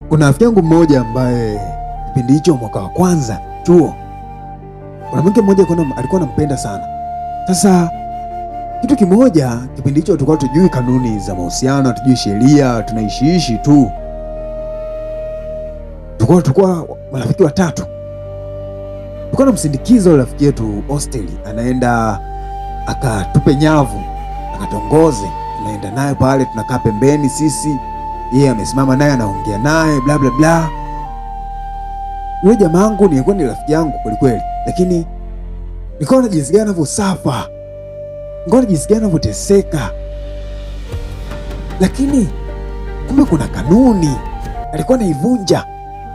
Kuna rafiki yangu mmoja ambaye kipindi hicho mwaka wa kwanza chuo, kuna mwanamke mmoja alikuwa anampenda sana. Sasa kitu kimoja, kipindi hicho tulikuwa tujui kanuni za mahusiano, tujui sheria, tunaishiishi tu. Tulikuwa marafiki watatu. Tulikuwa namsindikiza yule rafiki yetu hostel, anaenda akatupe nyavu, akatongoze, tunaenda naye pale, tunakaa pembeni sisi, yeye amesimama naye anaongea naye bla bla bla. Yule jamaa wangu nilikuwa ni rafiki yangu kweli kweli, lakini nilikuwa najisikia anavyosafa, nilikuwa najisikia anavyoteseka, lakini kumbe kuna kanuni alikuwa anaivunja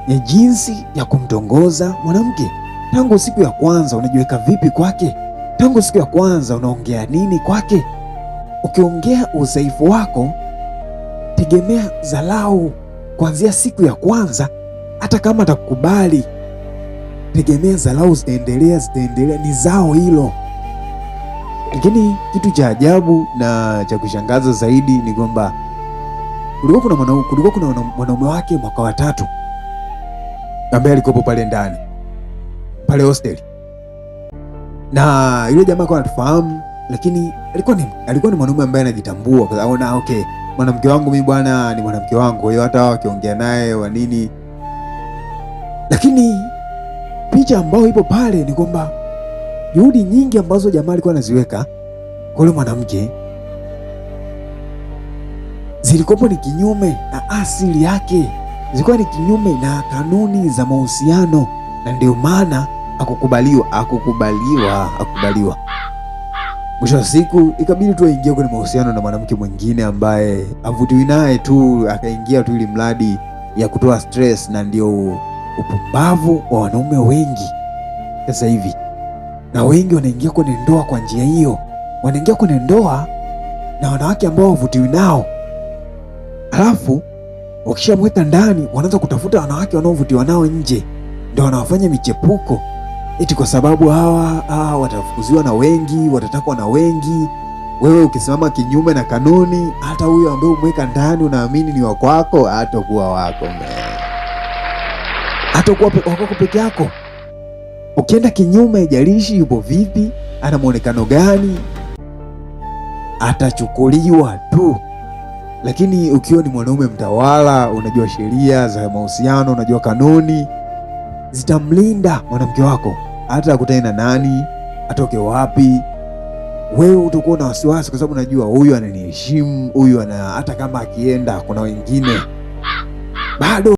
ya jinsi ya kumtongoza mwanamke. Tangu siku ya kwanza unajiweka vipi kwake? Tangu siku ya kwanza unaongea nini kwake? Ukiongea udhaifu wako, tegemea dharau kuanzia siku ya kwanza. Hata kama atakukubali, tegemea dharau zitaendelea, ni zao hilo. Lakini kitu cha ajabu na cha kushangaza zaidi ni kwamba kulikuwa kuna mwanaume wake mwaka wa tatu ambaye alikuwa pale ndani pale hostel, na yule jamaa alikuwa anatufahamu, lakini alikuwa ni mwanaume ambaye anajitambua, kwa sababu okay, mwanamke wangu mimi bwana ni mwanamke wangu, kwa hiyo hata wakiongea naye wa nini. Lakini picha ambayo ipo pale ni kwamba juhudi nyingi ambazo jamaa alikuwa anaziweka kwa yule mwanamke zilikuwa ni kinyume na asili yake, zilikuwa ni kinyume na kanuni za mahusiano, na ndio maana akukubaliwa. Mwisho wa siku ikabidi tu aingie kwenye mahusiano na mwanamke mwingine ambaye avutiwi naye tu, akaingia tu ili mradi ya kutoa stress. Na ndio upumbavu wa wanaume wengi sasa hivi, na wengi wanaingia kwenye ndoa kwa njia hiyo. Wanaingia kwenye ndoa na wanawake ambao wavutiwi nao, alafu wakishamweka ndani wanaanza kutafuta wanawake wanaovutiwa nao nje, ndio wanawafanya michepuko, eti kwa sababu hawa watafukuziwa na wengi, watatakwa na wengi. Wewe ukisimama kinyume na kanuni, hata huyo ambaye umweka ndani unaamini ni wako wako, hatakuwa wako, hatakuwa wako peke yako. Ukienda kinyume, jalishi yupo vipi, ana muonekano gani, atachukuliwa tu. Lakini ukiwa ni mwanaume mtawala, unajua sheria za mahusiano, unajua kanuni, zitamlinda mwanamke wako, hata akutane na nani, atoke wapi, wewe utakuwa na wasiwasi, kwa sababu unajua huyu ananiheshimu, huyu hata kama akienda kuna wengine bado